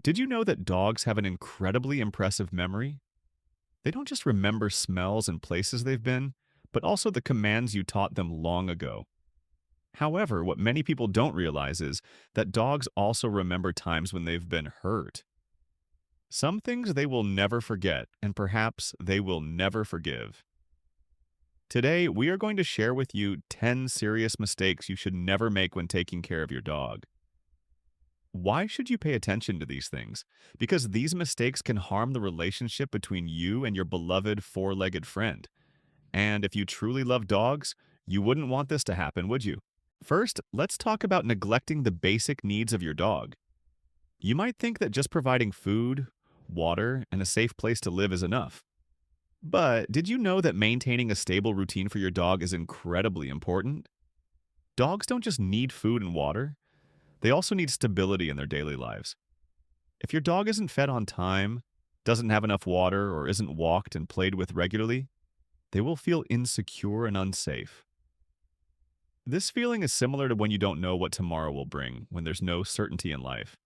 Did you know that dogs have an incredibly impressive memory? They don't just remember smells and places they've been, but also the commands you taught them long ago. However, what many people don't realize is that dogs also remember times when they've been hurt. Some things they will never forget, and perhaps they will never forgive. Today, we are going to share with you 10 serious mistakes you should never make when taking care of your dog. Why should you pay attention to these things? Because these mistakes can harm the relationship between you and your beloved four-legged friend. And if you truly love dogs, you wouldn't want this to happen, would you? First, let's talk about neglecting the basic needs of your dog. You might think that just providing food, water, and a safe place to live is enough. But did you know that maintaining a stable routine for your dog is incredibly important? Dogs don't just need food and water, they also need stability in their daily lives. If your dog isn't fed on time, doesn't have enough water, or isn't walked and played with regularly, they will feel insecure and unsafe. This feeling is similar to when you don't know what tomorrow will bring, when there's no certainty in life.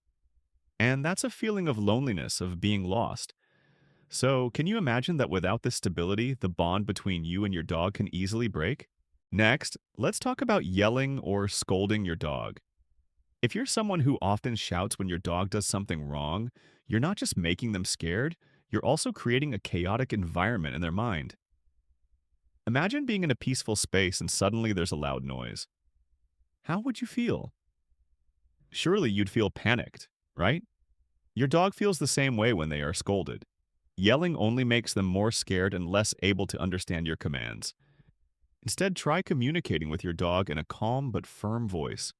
And that's a feeling of loneliness, of being lost. So, can you imagine that without this stability, the bond between you and your dog can easily break? Next, let's talk about yelling or scolding your dog. If you're someone who often shouts when your dog does something wrong, you're not just making them scared, you're also creating a chaotic environment in their mind. Imagine being in a peaceful space and suddenly there's a loud noise. How would you feel? Surely you'd feel panicked, right? Your dog feels the same way when they are scolded. Yelling only makes them more scared and less able to understand your commands. Instead, try communicating with your dog in a calm but firm voice.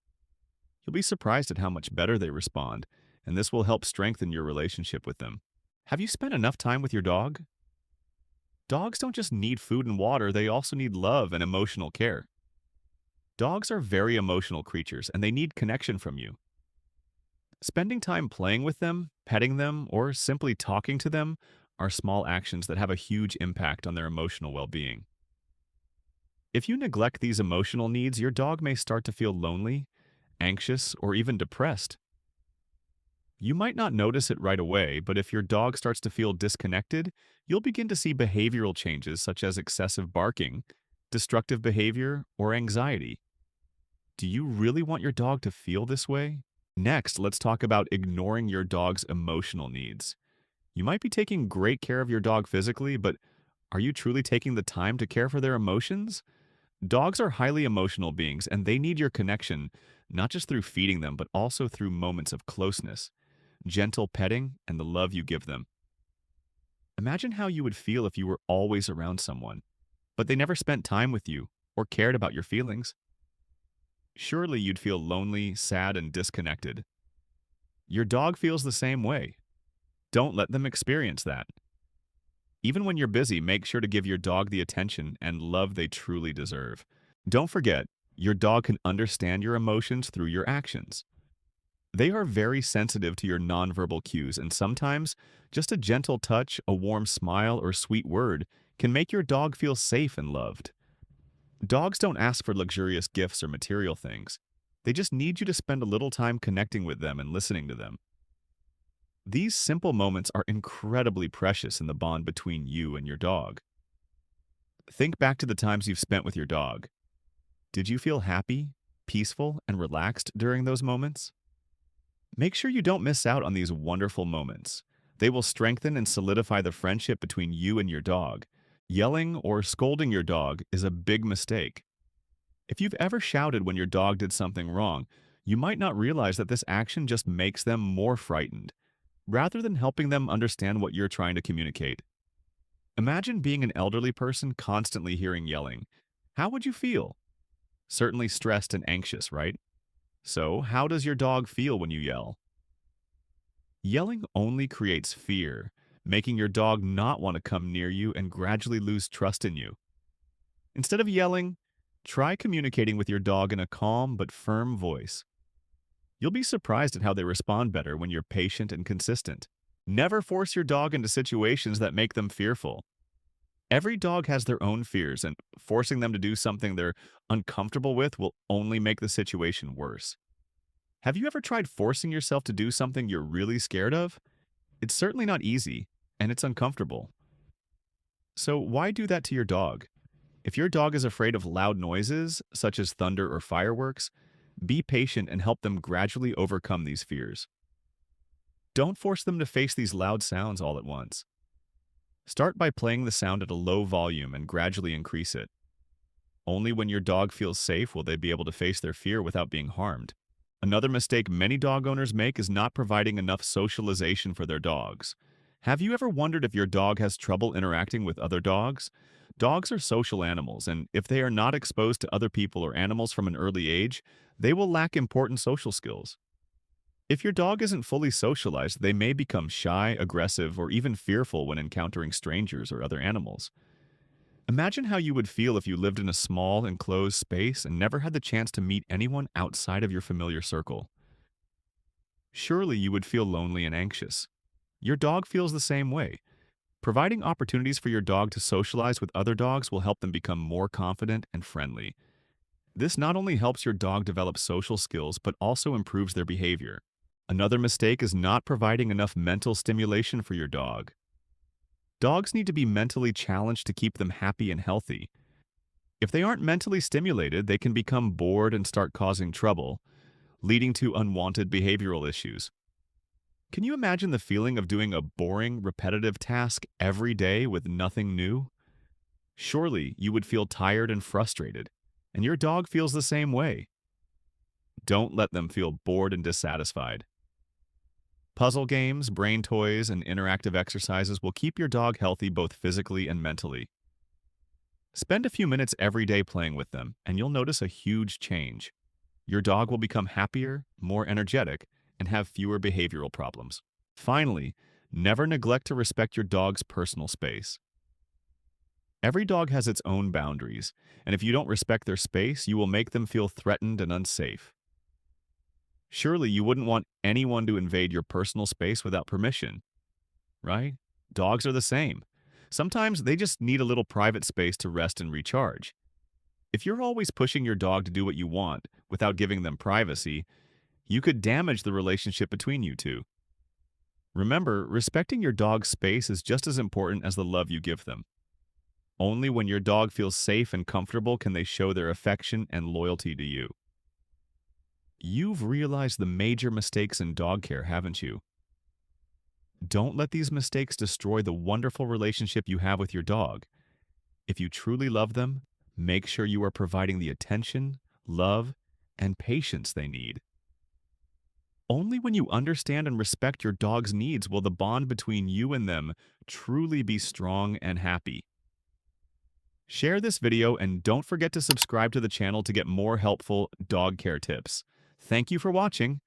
You'll be surprised at how much better they respond, and this will help strengthen your relationship with them. Have you spent enough time with your dog? Dogs don't just need food and water, they also need love and emotional care. Dogs are very emotional creatures, and they need connection from you. Spending time playing with them, petting them, or simply talking to them are small actions that have a huge impact on their emotional well-being. If you neglect these emotional needs, your dog may start to feel lonely, anxious, or even depressed. You might not notice it right away, but if your dog starts to feel disconnected, you'll begin to see behavioral changes such as excessive barking, destructive behavior, or anxiety. Do you really want your dog to feel this way? Next, let's talk about ignoring your dog's emotional needs. You might be taking great care of your dog physically, but are you truly taking the time to care for their emotions? Dogs are highly emotional beings, and they need your connection, not just through feeding them, but also through moments of closeness, gentle petting, and the love you give them. Imagine how you would feel if you were always around someone, but they never spent time with you or cared about your feelings. Surely you'd feel lonely, sad, and disconnected. Your dog feels the same way. Don't let them experience that. Even when you're busy, make sure to give your dog the attention and love they truly deserve. Don't forget, your dog can understand your emotions through your actions. They are very sensitive to your nonverbal cues, and sometimes just a gentle touch, a warm smile, or sweet word can make your dog feel safe and loved. Dogs don't ask for luxurious gifts or material things. They just need you to spend a little time connecting with them and listening to them. These simple moments are incredibly precious in the bond between you and your dog. Think back to the times you've spent with your dog. Did you feel happy, peaceful, and relaxed during those moments? Make sure you don't miss out on these wonderful moments. They will strengthen and solidify the friendship between you and your dog. Yelling or scolding your dog is a big mistake. If you've ever shouted when your dog did something wrong, you might not realize that this action just makes them more frightened, rather than helping them understand what you're trying to communicate. Imagine being an elderly person constantly hearing yelling. How would you feel? Certainly stressed and anxious, right? So, how does your dog feel when you yell? Yelling only creates fear, making your dog not want to come near you and gradually lose trust in you. Instead of yelling, try communicating with your dog in a calm but firm voice. You'll be surprised at how they respond better when you're patient and consistent. Never force your dog into situations that make them fearful. Every dog has their own fears, and forcing them to do something they're uncomfortable with will only make the situation worse. Have you ever tried forcing yourself to do something you're really scared of? It's certainly not easy, and it's uncomfortable. So why do that to your dog? If your dog is afraid of loud noises, such as thunder or fireworks, be patient and help them gradually overcome these fears. Don't force them to face these loud sounds all at once. Start by playing the sound at a low volume and gradually increase it. Only when your dog feels safe will they be able to face their fear without being harmed. Another mistake many dog owners make is not providing enough socialization for their dogs. Have you ever wondered if your dog has trouble interacting with other dogs? Dogs are social animals, and if they are not exposed to other people or animals from an early age, they will lack important social skills. If your dog isn't fully socialized, they may become shy, aggressive, or even fearful when encountering strangers or other animals. Imagine how you would feel if you lived in a small, enclosed space and never had the chance to meet anyone outside of your familiar circle. Surely you would feel lonely and anxious. Your dog feels the same way. Providing opportunities for your dog to socialize with other dogs will help them become more confident and friendly. This not only helps your dog develop social skills, but also improves their behavior. Another mistake is not providing enough mental stimulation for your dog. Dogs need to be mentally challenged to keep them happy and healthy. If they aren't mentally stimulated, they can become bored and start causing trouble, leading to unwanted behavioral issues. Can you imagine the feeling of doing a boring, repetitive task every day with nothing new? Surely you would feel tired and frustrated, and your dog feels the same way. Don't let them feel bored and dissatisfied. Puzzle games, brain toys, and interactive exercises will keep your dog healthy both physically and mentally. Spend a few minutes every day playing with them, and you'll notice a huge change. Your dog will become happier, more energetic, and have fewer behavioral problems. Finally, never neglect to respect your dog's personal space. Every dog has its own boundaries, and if you don't respect their space, you will make them feel threatened and unsafe. Surely you wouldn't want anyone to invade your personal space without permission, right? Dogs are the same. Sometimes they just need a little private space to rest and recharge. If you're always pushing your dog to do what you want without giving them privacy, you could damage the relationship between you two. Remember, respecting your dog's space is just as important as the love you give them. Only when your dog feels safe and comfortable can they show their affection and loyalty to you. You've realized the major mistakes in dog care, haven't you? Don't let these mistakes destroy the wonderful relationship you have with your dog. If you truly love them, make sure you are providing the attention, love, and patience they need. Only when you understand and respect your dog's needs will the bond between you and them truly be strong and happy. Share this video and don't forget to subscribe to the channel to get more helpful dog care tips. Thank you for watching,